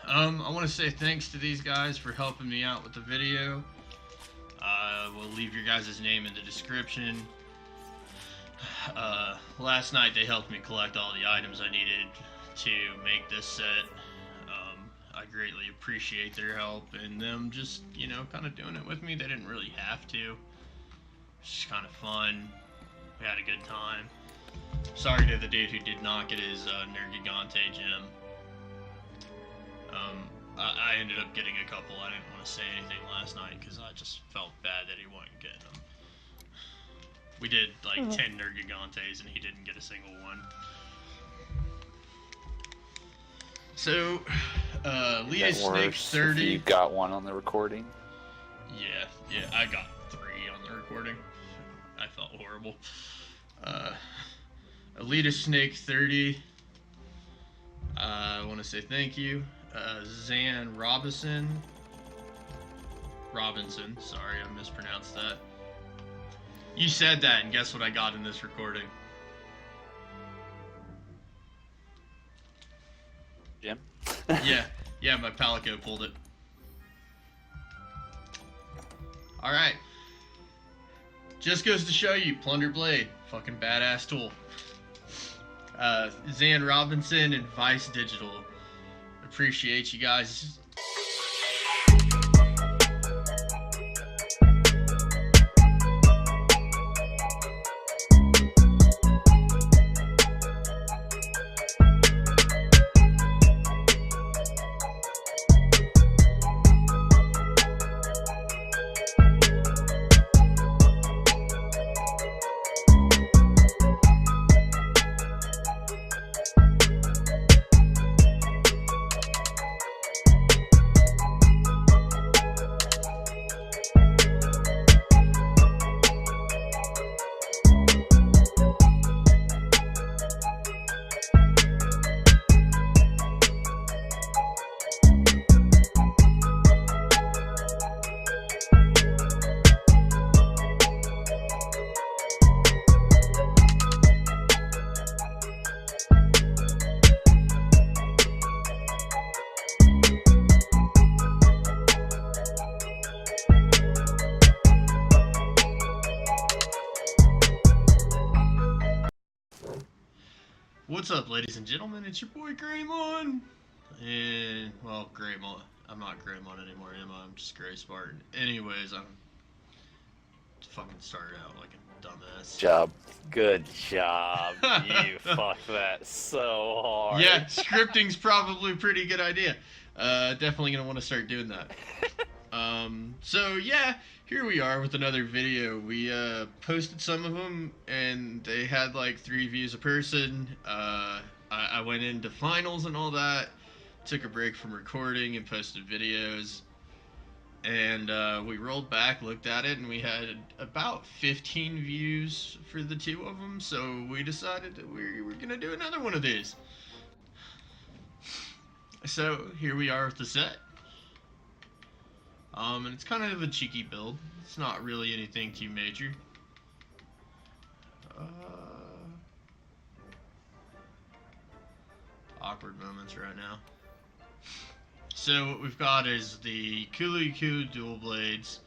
I want to say thanks to these guys for helping me out with the video. We'll leave your guys' name in the description. Last night they helped me collect all the items I needed to make this set. I greatly appreciate their help and them just, you know, kind of doing it with me. They didn't really have to. It's just kind of fun. We had a good time. Sorry to the dude who did not get his Nergigante gem. I ended up getting a couple. I didn't want to say anything last night because I just felt bad that he wasn't getting them. We did like 10 Nergigantes and he didn't get a single one. So, Leah Snake 30. You got one on the recording? Yeah, I got 3 on the recording. I felt horrible. Alita Snake 30. I want to say thank you. Zan Robinson, sorry, I mispronounced that. You said that, and guess what I got in this recording? Jim? yeah, my Palico pulled it. Alright. Just goes to show you, Plunder Blade, fucking badass tool. Zan Robinson and Vice Digital. Appreciate you guys. What's up, ladies and gentlemen? It's your boy Greymon. And, well, Greymon. I'm not Greymon anymore, am I? I'm just Grey Spartan. Anyways, I'm fucking started out like a dumbass. Good job. You fucked that so hard. Yeah, scripting's probably a pretty good idea. Definitely gonna want to start doing that. So yeah, here we are with another video. We posted some of them and they had like 3 views a person. I went into finals and all that, took a break from recording and posted videos, and we rolled back, looked at it, and we had about 15 views for the 2 of them, so we decided that we were gonna do another one of these. So here we are with the set. And it's kind of a cheeky build. It's not really anything too major. Awkward moments right now. So what we've got is the Kuliku dual blades.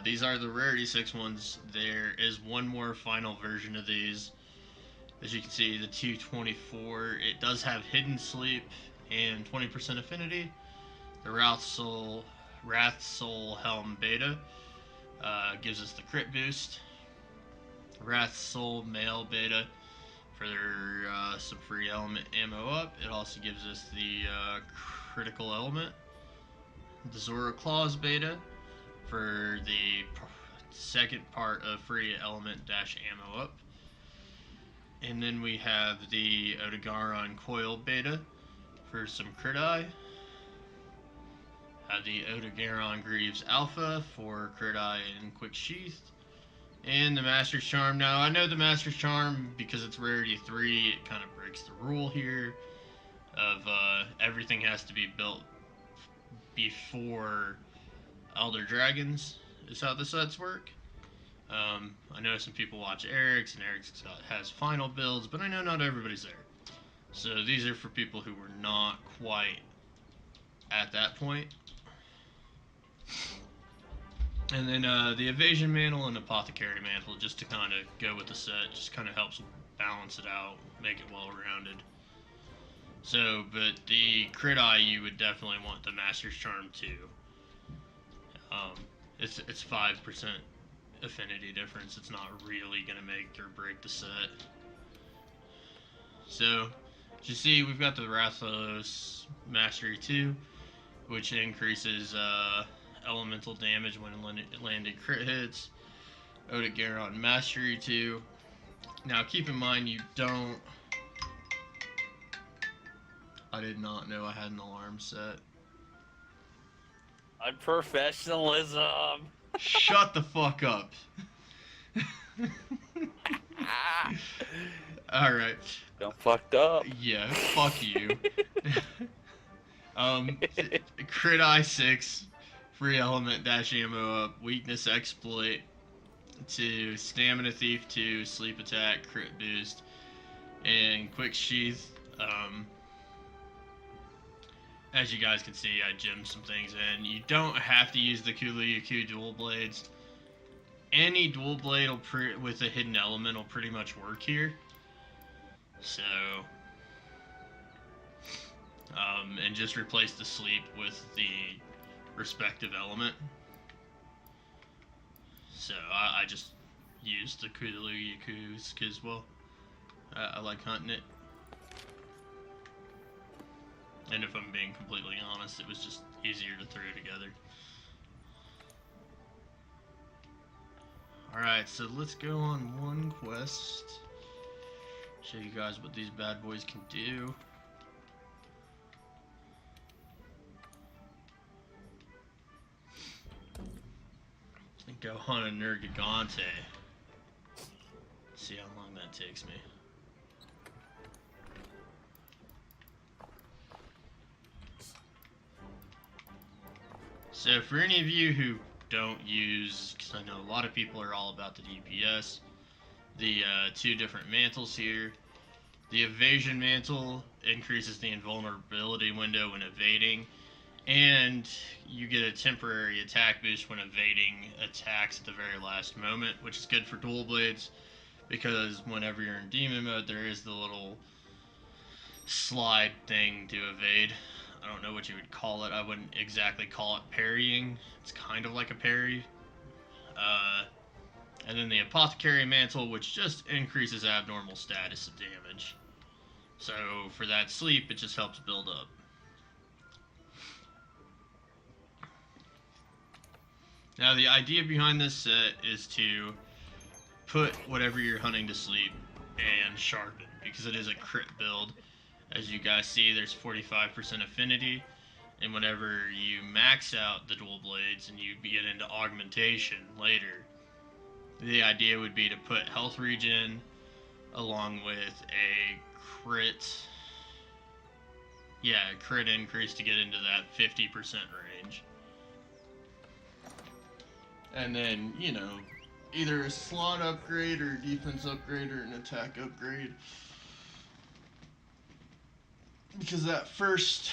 These are the rarity 6 ones. There is one more final version of these. As you can see, the 224. It does have hidden sleep and 20% affinity. The Wrath Soul Helm Beta gives us the crit boost. Wrath Soul Mail Beta for some free element ammo up. It also gives us the critical element. The Zora Claws Beta for the second part of free element dash ammo up. And then we have the Odogaron Coil Beta for some crit eye. The Odogaron Greaves Alpha for crit eye and quick sheath. And the Master's Charm. Now, I know the Master's Charm, because it's rarity 3, it kind of breaks the rule here of everything has to be built before Elder Dragons, is how the sets work. I know some people watch Eric's, and Eric's has final builds, but I know not everybody's there. So these are for people who were not quite at that point. And then the Evasion Mantle and Apothecary Mantle, just to kind of go with the set, just kind of helps balance it out, make it well-rounded. So, but the Crit Eye, you would definitely want the Master's Charm too. It's 5% affinity difference. It's not really gonna make or break the set. So, as you see, we've got the Rathalos Mastery 2, which increases elemental damage when landing crit hits. Odegaron Mastery 2. Now, keep in mind, you don't... I did not know I had an alarm set. I'm professionalism. Shut the fuck up. Alright. Don't fucked up. Yeah, fuck you. Crit Eye 6, free element dash ammo up, weakness exploit to Stamina Thief 2, sleep attack, crit boost, and quick sheath. As you guys can see, I gemmed some things in. You don't have to use the Kulu dual blades. Any dual blade with a hidden element will pretty much work here. So, and just replace the sleep with the respective element. So I just used the Kulu because, well, I like hunting it. And if I'm being completely honest, it was just easier to throw together. Alright, so let's go on one quest. Show you guys what these bad boys can do. And go hunt a Nergigante. See how long that takes me. So for any of you who don't use, because I know a lot of people are all about the DPS, the two different mantles here. The Evasion Mantle increases the invulnerability window when evading, and you get a temporary attack boost when evading attacks at the very last moment, which is good for dual blades, because whenever you're in demon mode, there is the little slide thing to evade. I don't know what you would call it. I wouldn't exactly call it parrying. It's kind of like a parry. And then the Apothecary Mantle, which just increases abnormal status of damage. So for that sleep, it just helps build up. Now the idea behind this set is to put whatever you're hunting to sleep and sharpen, because it is a crit build. As you guys see, there's 45% affinity, and whenever you max out the dual blades and you get into augmentation later, the idea would be to put health regen along with a crit increase to get into that 50% range. And then, you know, either a slot upgrade or a defense upgrade or an attack upgrade. Because that first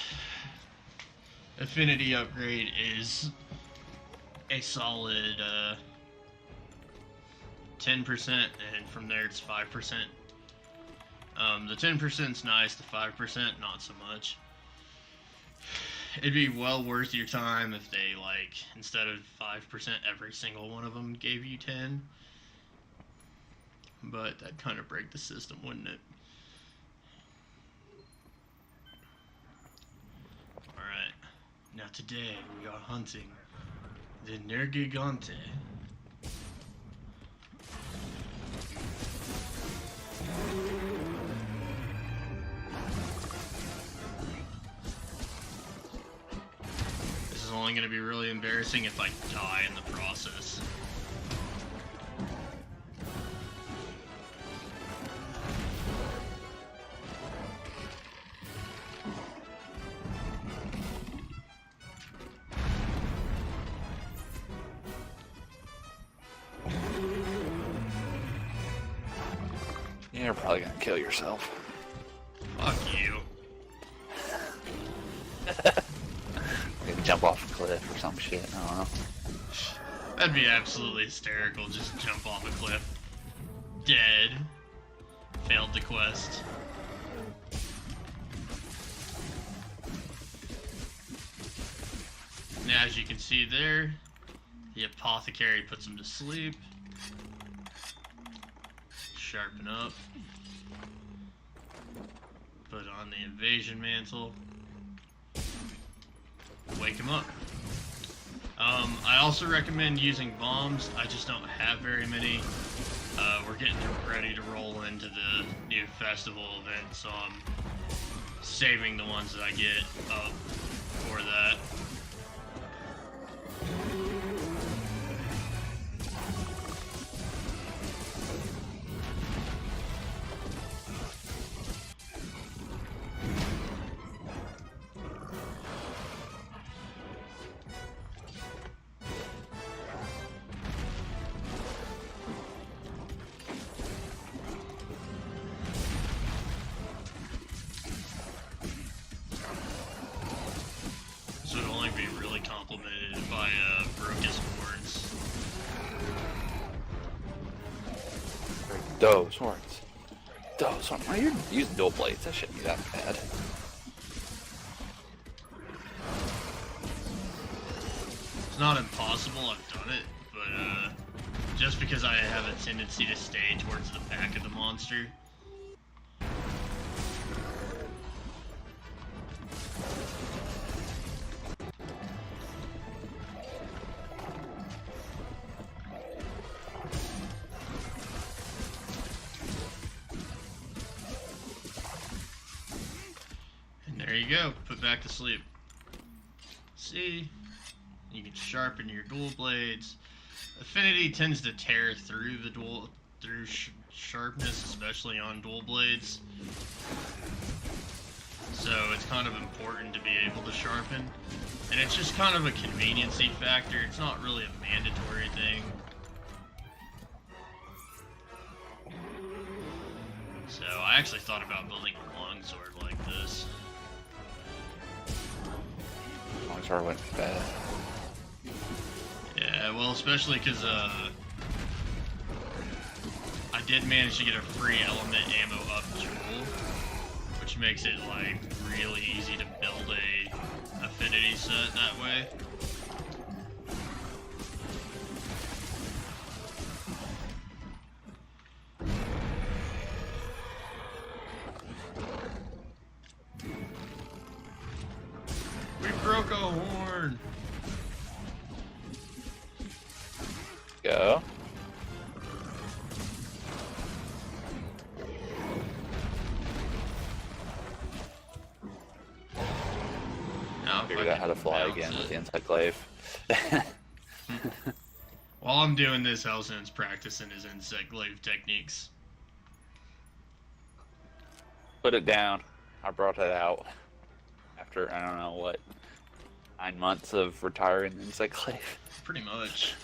affinity upgrade is a solid 10%, and from there it's 5%. The 10%'s nice, the 5% not so much. It'd be well worth your time if they, like, instead of 5%, every single one of them gave you 10. But that'd kind of break the system, wouldn't it? Alright, now today we are hunting the Nergigante. This is only going to be really embarrassing if I die in the process. You're probably gonna kill yourself. Fuck you. jump off a cliff or some shit. I don't know. That'd be absolutely hysterical. Just jump off a cliff. Dead. Failed the quest. Now, as you can see there, the apothecary puts him to sleep. Sharpen up. Put on the invasion mantle. Wake him up. I also recommend using bombs. I just don't have very many. We're getting ready to roll into the new festival event, so I'm saving the ones that I get up for that. This would only be really complimented by Brokus horns. Those horns. Those horns. Why are you using dual blades? That shouldn't be that bad. It's not impossible, I've done it, but just because I have a tendency to stay towards the back of the monster. There you go, put back to sleep. See, you can sharpen your dual blades. Affinity tends to tear through the sharpness, especially on dual blades. So it's kind of important to be able to sharpen. And it's just kind of a conveniency factor, it's not really a mandatory thing. So I actually thought about building a longsword like this. Longsword went bad. Yeah, well, especially because I did manage to get a free element ammo up tool, which makes it like really easy to build a affinity set that way. We broke a horn. Go. Now Figured out how to fly again with the inside glaive. While I'm doing this, Hellson's practicing his insect glaive techniques. Put it down. I brought it out after, I don't know what, 9 months of retiring the insect glaive. Pretty much.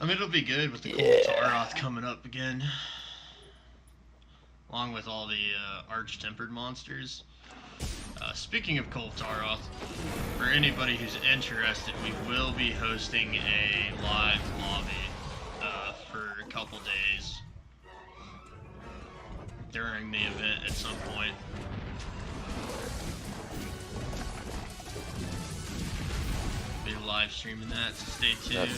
I mean, it'll be good with the cool Yeah. Taroth coming up again. Along with all the arch-tempered monsters. Speaking of Cult Taroth, for anybody who's interested, we will be hosting a live lobby for a couple days during the event at some point. Be live streaming that, so stay tuned.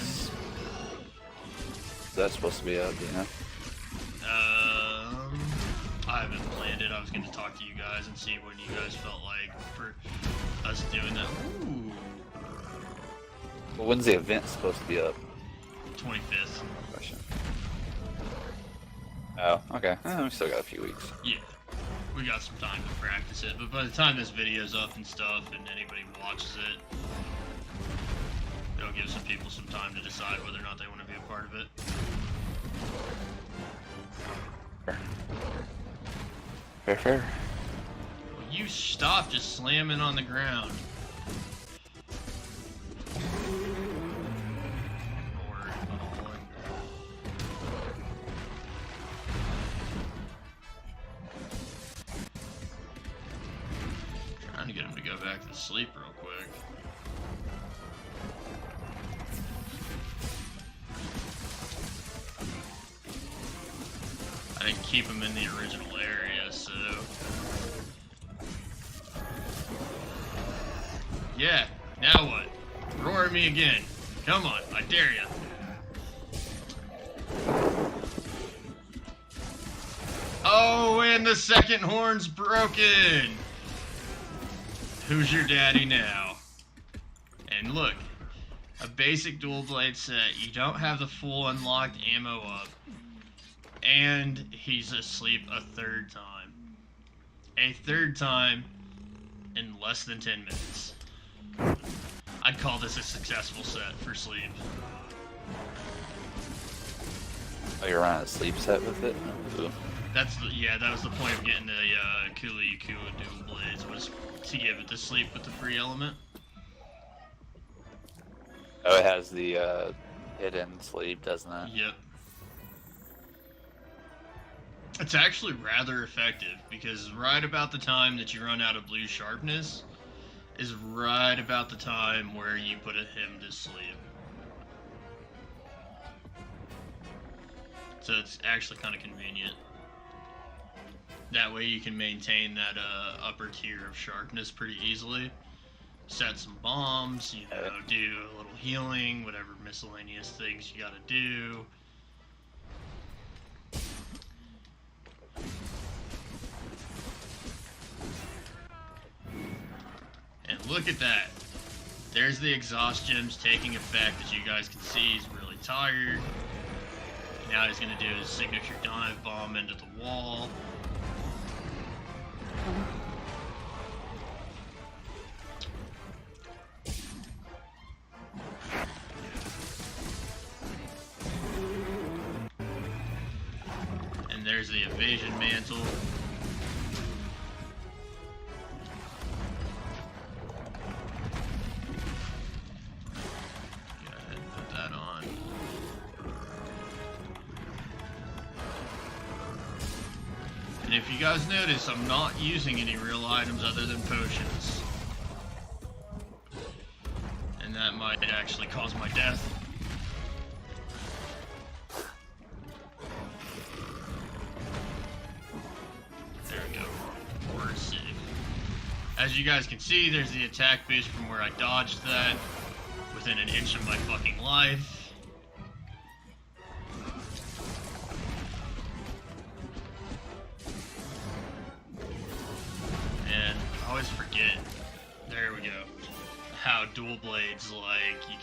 That's supposed to be up, you know? I haven't planned it. I was going to talk to you guys and see what you guys felt like for us doing that. Ooh. Well, when's the event supposed to be up? 25th. Question. Oh, okay. We still got a few weeks. Yeah. We got some time to practice it, but by the time this video's up and stuff and anybody watches it, it'll give some people some time to decide whether or not they want to be a part of it. Fair. Will you stop just slamming on the ground? Trying to get him to go back to sleep real quick. and keep them in the original area, so... Yeah, now what? Roar at me again. Come on, I dare ya. Oh, and the second horn's broken! Who's your daddy now? And look, a basic dual blade set, you don't have the full unlocked ammo up. And he's asleep a third time. A third time in less than 10 minutes. I'd call this a successful set for sleep. Oh, you're running a sleep set with it? Ooh. That's the, yeah, that was the point of getting the Kulu dual blades, was to give it the sleep with the free element. Oh, it has the hidden sleep, doesn't it? Yep. It's actually rather effective, because right about the time that you run out of blue sharpness is right about the time where you put him to sleep. So it's actually kind of convenient. That way you can maintain that upper tier of sharpness pretty easily. Set some bombs, you know, do a little healing, whatever miscellaneous things you gotta do. And look at that. There's the exhaust gems taking effect. As you guys can see, he's really tired. Now he's gonna do his signature dive bomb into the wall. And there's the evasion mantle. Go ahead and put that on. And if you guys notice, I'm not using any real items other than potions. And that might actually cause my death. There we go. We're safe. As you guys can see, there's the attack boost from where I dodged that within an inch of my fucking life. And I always forget, there we go, how dual blades, like, you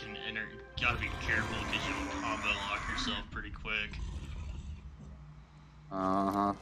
gotta be careful because you'll combo lock yourself pretty quick. Uh-huh.